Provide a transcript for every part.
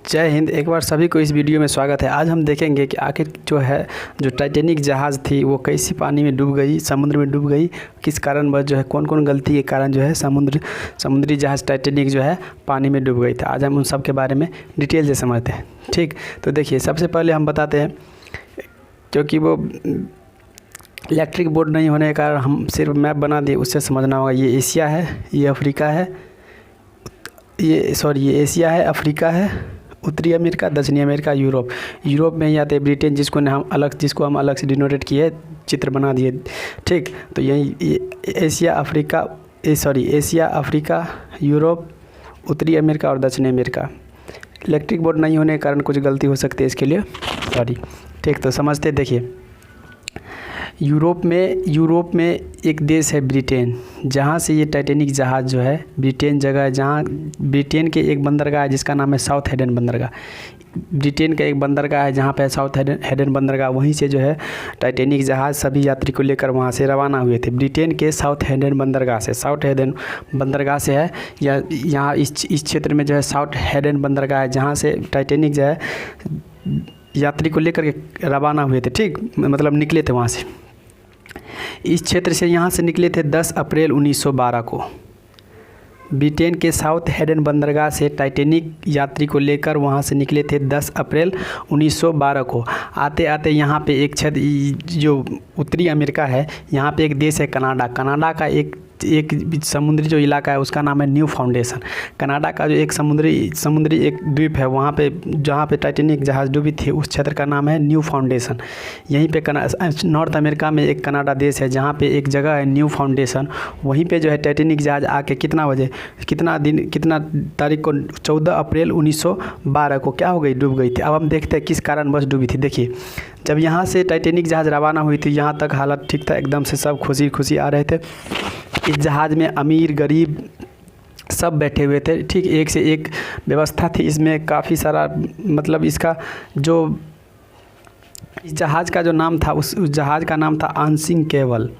जय हिंद। एक बार सभी को इस वीडियो में स्वागत है। आज हम देखेंगे कि आखिर जो टाइटैनिक जहाज़ थी वो कैसी पानी में डूब गई, समुद्र में डूब गई, किस कारणवश कौन कौन गलती के कारण समुद्री जहाज़ टाइटैनिक पानी में डूब गई थी। आज हम उन सब के बारे में डिटेल से समझते हैं। ठीक, तो देखिए, सबसे पहले हम बताते हैं, क्योंकि वो इलेक्ट्रिक बोर्ड नहीं होने के कारण हम सिर्फ मैप बना दिए, उससे समझना होगा। ये एशिया है, ये अफ्रीका है, ये एशिया है, अफ्रीका है, उत्तरी अमेरिका, दक्षिणी अमेरिका, यूरोप में ही आते हैं ब्रिटेन, जिसको हम अलग से डिनोटेट किए, चित्र बना दिए। ठीक, तो यही एशिया, अफ्रीका, यूरोप, उत्तरी अमेरिका और दक्षिणी अमेरिका। इलेक्ट्रिक बोर्ड नहीं होने के कारण कुछ गलती हो सकती है, इसके लिए सॉरी। ठीक, तो समझते, देखिए, यूरोप में एक देश है ब्रिटेन, जहाँ से ये टाइटैनिक जहाज़ ब्रिटेन जगह है, जहाँ ब्रिटेन के एक बंदरगाह है जिसका नाम है साउथ हेडन बंदरगाह। ब्रिटेन का एक बंदरगाह है जहाँ पे साउथ हेडन बंदरगाह, वहीं से टाइटैनिक जहाज़ सभी यात्री को लेकर वहाँ से रवाना हुए थे। ब्रिटेन के साउथ हेडन बंदरगाह से है, या यहाँ इस क्षेत्र में साउथ हेडन बंदरगाह है, जहाँ से टाइटैनिक यात्री को लेकर के रवाना हुए थे। ठीक, मतलब निकले थे वहाँ से। इस क्षेत्र से यहाँ से निकले थे 10 अप्रैल 1912 को। ब्रिटेन के साउथ हेडन बंदरगाह से टाइटैनिक यात्री को लेकर वहाँ से निकले थे 10 अप्रैल 1912 को। आते आते यहाँ पे एक क्षेत्र, जो उत्तरी अमेरिका है, यहाँ पे एक देश है कनाडा। कनाडा का एक समुद्री जो इलाका है उसका नाम है न्यू फाउंडेशन। कनाडा का जो एक समुद्री एक द्वीप है, वहाँ पे जहाँ पे टाइटैनिक जहाज़ डूबी थी, उस क्षेत्र का नाम है न्यू फाउंडेशन। यहीं पे नॉर्थ अमेरिका में एक कनाडा देश है, जहाँ पे एक जगह है न्यू फाउंडेशन। वहीं पे टाइटैनिक जहाज़ आके कितना तारीख को 14 अप्रैल 1912 को क्या हो गई, डूब गई थी। अब हम देखते हैं किस कारणवश डूबी थी। देखिए, जब यहाँ से टाइटैनिक जहाज़ रवाना हुई थी, यहाँ तक हालत ठीक था, एकदम से सब खुशी आ रहे थे। इस जहाज़ में अमीर गरीब सब बैठे हुए थे। ठीक, एक से एक व्यवस्था थी इसमें, काफ़ी सारा, मतलब इसका इस जहाज़ का जो नाम था, उस जहाज़ का नाम था आंशिंग केबल।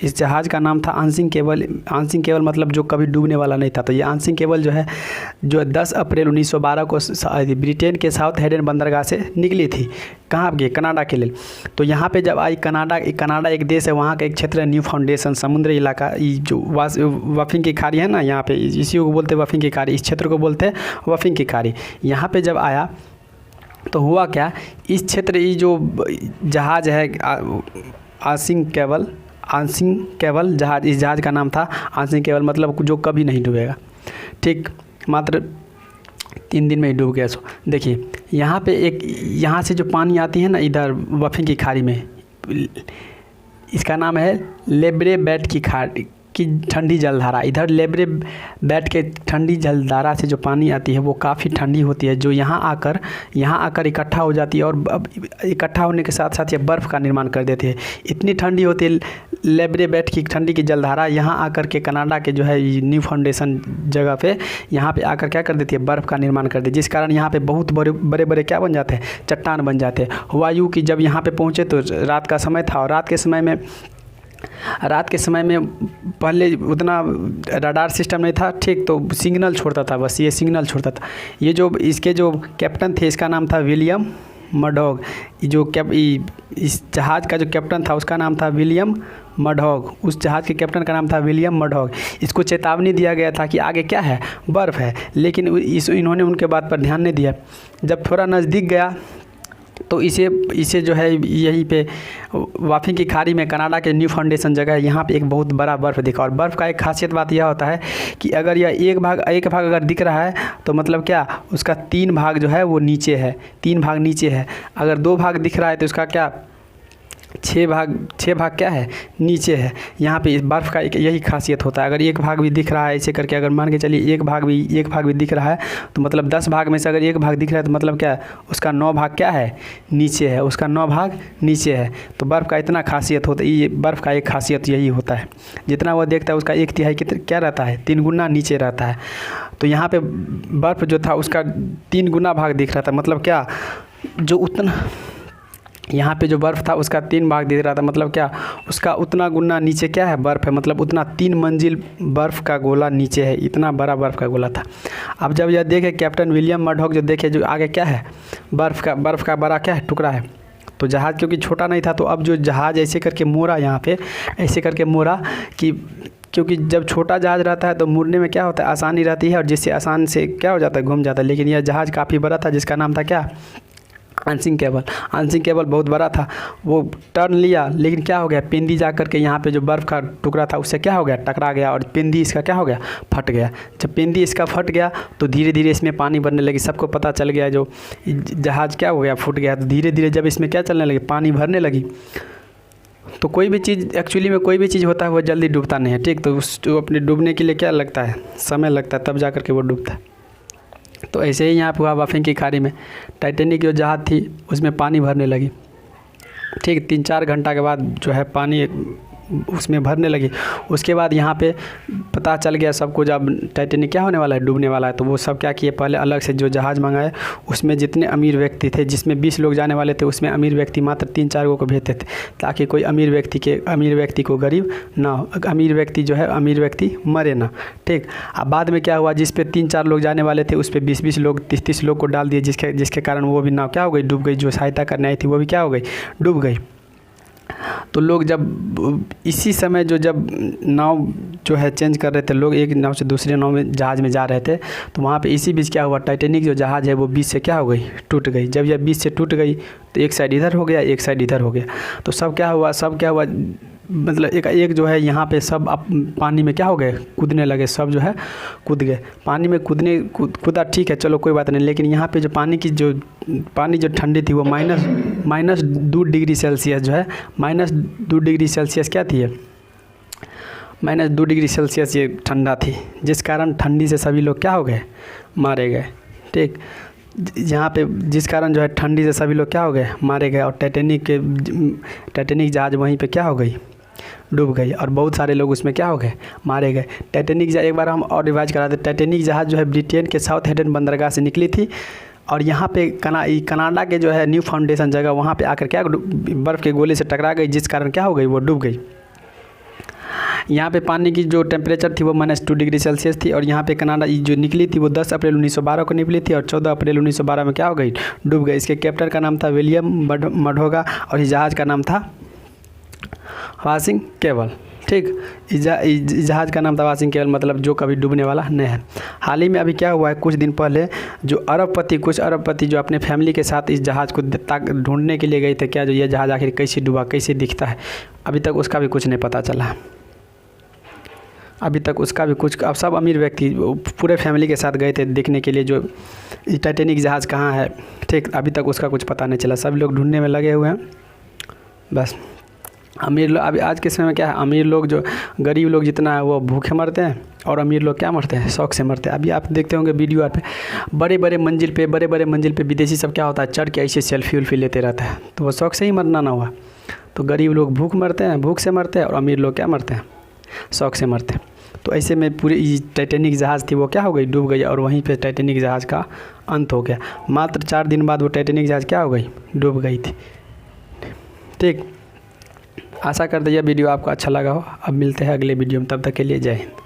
इस जहाज़ का नाम था आंशिंग केबल मतलब जो कभी डूबने वाला नहीं था। तो ये आंशिंग केबल जो 10 अप्रैल 1912 को ब्रिटेन के साउथ हेडन बंदरगाह से निकली थी। कहाँ गई? कनाडा के लिए। तो यहाँ पे जब आई, कनाडा एक देश है, वहाँ का एक क्षेत्र है न्यू फाउंडेशन, समुद्री इलाका, जो वफिंग की खाड़ी है ना, यहाँ पे इसी को बोलते हैं वफिंग की खाड़ी, इस क्षेत्र को बोलते हैं वफिंग की खाड़ी। यहाँ पे जब आया तो हुआ क्या, इस क्षेत्र, ये जो जहाज़ है आंशिंग केबल जहाज़, इस जहाज़ का नाम था आंशिंग केबल, मतलब जो कभी नहीं डूबेगा। ठीक, मात्र 3 दिन में ही डूब गया। सो देखिए, यहाँ से जो पानी आती है ना, इधर वफिंग की खाड़ी में, इसका नाम है लेब्रे बैट की खाड़ी की ठंडी जलधारा। इधर लेब्रे बैट के ठंडी जलधारा से जो पानी आती है वो काफ़ी ठंडी होती है, जो यहाँ आकर इकट्ठा हो जाती है, और इकट्ठा होने के साथ साथ ये बर्फ़ का निर्माण कर देती है। इतनी ठंडी होती है लेब्रे बैट की ठंडी की जलधारा, यहाँ आकर के कनाडा के न्यू फाउंडेशन जगह पे यहाँ पे आकर क्या कर देती है, बर्फ़ का निर्माण कर देती है, जिस कारण यहाँ पे बहुत बड़े क्या बन जाते हैं, चट्टान बन जाते हैं। हुआ यूँ कि जब यहाँ पे पहुँचे तो रात का समय था, और रात के समय में पहले उतना रडार सिस्टम नहीं था। ठीक, तो सिग्नल छोड़ता था, बस ये सिग्नल छोड़ता था। ये इसके जो कैप्टन थे, इसका नाम था विलियम मर्डॉक। इस जहाज़ का जो कैप्टन था उसका नाम था विलियम मर्डॉक। उस जहाज़ के कैप्टन का नाम था विलियम मर्डॉक। इसको चेतावनी दिया गया था कि आगे क्या है, बर्फ़ है, लेकिन इन्होंने उनके बात पर ध्यान नहीं दिया। जब थोड़ा नज़दीक गया तो इसे यहीं पे वफिंग की खाड़ी में, कनाडा के न्यू फाउंडेशन जगह है, यहाँ पे एक बहुत बड़ा बर्फ़ दिखा। और बर्फ़ का एक खासियत बात यह होता है कि अगर यह एक भाग अगर दिख रहा है तो मतलब क्या, उसका 3 भाग वो नीचे है, 3 भाग नीचे है। अगर 2 भाग दिख रहा है तो उसका क्या, 6 भाग क्या है, नीचे है। यहाँ पे इस बर्फ़ का यही खासियत होता है। अगर एक भाग भी दिख रहा है, ऐसे करके अगर मान के चलिए एक भाग भी दिख रहा है, तो मतलब 10 भाग में से अगर एक भाग दिख रहा है तो मतलब क्या, उसका 9 भाग क्या है, नीचे है, उसका 9 भाग नीचे है। तो बर्फ़ का इतना खासियत होता है, ये बर्फ़ का एक खासियत यही होता है, जितना वो देखता है उसका 1/3 क्या रहता है, 3 गुना नीचे रहता है। तो यहाँ पे बर्फ़ जो था उसका 3 गुना भाग दिख रहा था, मतलब क्या, जो उतना यहाँ पे जो बर्फ़ था उसका 3 भाग दिख रहा था, मतलब क्या, उसका उतना गुना नीचे क्या है, बर्फ़ है, मतलब उतना 3 मंजिल बर्फ़ का गोला नीचे है, इतना बड़ा बर्फ़ का गोला था। अब जब यह देखे कैप्टन विलियम मर्डॉक, जो देखे जो आगे क्या है, बर्फ़ का बड़ा क्या है, टुकड़ा है। तो जहाज़ क्योंकि छोटा नहीं था, तो अब जो जहाज़ ऐसे करके मोड़ा, यहाँ पे ऐसे करके मोड़ा कि, क्योंकि जब छोटा जहाज़ रहता है तो मुड़ने में क्या होता है, आसानी रहती है, और जिससे आसान से क्या हो जाता है, घूम जाता है। लेकिन यह जहाज़ काफ़ी बड़ा था, जिसका नाम था क्या, अनसिंक केबल। अनसिंक केबल बहुत बड़ा था, वो टर्न लिया, लेकिन क्या हो गया, पिंडी जा करके यहाँ पे जो बर्फ़ का टुकड़ा था उससे क्या हो गया, टकरा गया, और पिंडी इसका क्या हो गया, फट गया। जब पिंडी इसका फट गया तो धीरे धीरे इसमें पानी भरने लगी। सबको पता चल गया जो जहाज़ क्या हो गया, फूट गया। तो धीरे धीरे जब इसमें क्या चलने लगी, पानी भरने लगी। तो कोई भी चीज़, एक्चुअली में कोई भी चीज़ होता है वो जल्दी डूबता नहीं है, ठीक। तो उस अपने डूबने के लिए क्या लगता है, समय लगता है, तब जा कर के वो डूबता है। तो ऐसे ही यहाँ पे हुआ बाफिंग की खाड़ी में। टाइटैनिक जो जहाज़ थी उसमें पानी भरने लगी, ठीक। 3-4 घंटा के बाद जो है पानी उसमें भरने लगी। उसके बाद यहाँ पे पता चल गया सबको, जब टाइटैनिक क्या होने वाला है, डूबने वाला है। तो वो सब क्या किए, पहले अलग से जो जहाज़ मंगाए, उसमें जितने अमीर व्यक्ति थे, जिसमें 20 लोग जाने वाले थे, उसमें अमीर व्यक्ति मात्र 3-4 को भेजते थे, ताकि कोई अमीर व्यक्ति को गरीब ना हो, अमीर व्यक्ति जो है, अमीर व्यक्ति मरे ना, ठीक। अब बाद में क्या हुआ, जिस पे 3-4 लोग जाने वाले थे उस पर 20-20 लोग, 30-30 लोग को डाल दिए, जिसके कारण वो भी नाव क्या हो गई, डूब गई। जो सहायता करने आई थी वो भी क्या हो गई, डूब गई। तो लोग जब इसी समय जब नाव जो है चेंज कर रहे थे, लोग एक नाव से दूसरे नाव में, जहाज़ में जा रहे थे, तो वहाँ पे इसी बीच क्या हुआ, टाइटैनिक जो जहाज़ है वो बीच से क्या हो गई, टूट गई। जब यह बीच से टूट गई तो एक साइड इधर हो गया, एक साइड इधर हो गया। तो सब क्या हुआ, मतलब एक जो है यहाँ पे सब अब पानी में क्या हो गए, कूदने लगे, सब जो है कूद गए पानी में। कूदा, ठीक है, चलो कोई बात नहीं। लेकिन यहाँ पे जो पानी जो ठंडी थी वो -2 डिग्री सेल्सियस जो है, -2 डिग्री सेल्सियस क्या थी, -2 डिग्री सेल्सियस ये ठंडा थी, जिस कारण ठंडी से सभी लोग क्या हो गए, मारे गए, ठीक। यहाँ पे जिस कारण जो है ठंडी से सभी लोग क्या हो गए, मारे गए। और टाइटैनिक जहाज़ वहीं पे क्या हो गई, डूब गई, और बहुत सारे लोग उसमें क्या हो गए, मारे गए। टाइटैनिक जहाज़, एक बार हम और रिवाइज करा दें, टाइटैनिक जहाज़ जो है ब्रिटेन के साउथहैम्पटन बंदरगाह से निकली थी, और यहाँ पे कनाडा के जो है न्यू फाउंडेशन जगह, वहाँ पे आकर क्या बर्फ़ के गोले से टकरा गई, जिस कारण क्या हो गई, वो डूब गई। यहाँ पे पानी की जो टेम्परेचर थी वो -2 डिग्री सेल्सियस थी, और यहाँ पे कनाडा जो निकली थी वो 10 अप्रैल 1912 को निकली थी, और 14 अप्रैल 1912 में क्या हो गई, डूब गई। इसके कैप्टन का नाम था विलियम मर्डॉक, और इस जहाज़ का नाम था वाशिंग केबल, ठीक। इस जहाज़ का नाम था वाशिंग केबल, मतलब जो कभी डूबने वाला नहीं है। हाल ही में अभी क्या हुआ है, कुछ दिन पहले कुछ अरबपति जो अपने फैमिली के साथ इस जहाज़ को ढूंढने के लिए गए थे, क्या जो ये जहाज़ आखिर कैसे डूबा, कैसे दिखता है, अभी तक उसका भी कुछ नहीं पता चला। अभी तक उसका भी कुछ, अब सब अमीर व्यक्ति पूरे फैमिली के साथ गए थे देखने के लिए, जो टाइटैनिक जहाज़ कहाँ है, ठीक। अभी तक उसका कुछ पता नहीं चला, सब लोग ढूंढने में लगे हुए हैं बस। अमीर लोग, अभी आज के समय में क्या है, अमीर लोग जो, गरीब लोग जितना है वो भूखे मरते हैं, और अमीर लोग क्या मरते हैं, शौक से मरते हैं। अभी आप देखते होंगे वीडियो पे, बड़े बड़े मंजिल पे विदेशी सब क्या होता है, चढ़ के ऐसे सेल्फी लेते रहता है, तो वो शौक से ही मरना ना हुआ। तो गरीब लोग भूख से मरते हैं, और अमीर लोग क्या मरते हैं, शौक से मरते हैं। तो ऐसे में पूरी टाइटैनिक जहाज़ थी वो क्या हो गई, डूब गई, और वहीं पे टाइटैनिक जहाज़ का अंत हो गया। मात्र 4 दिन बाद वो टाइटैनिक जहाज़ क्या हो गई, डूब गई थी, ठीक। आशा करते हैं यह वीडियो आपको अच्छा लगा हो। अब मिलते हैं अगले वीडियो में, तब तक के लिए जय हिंद।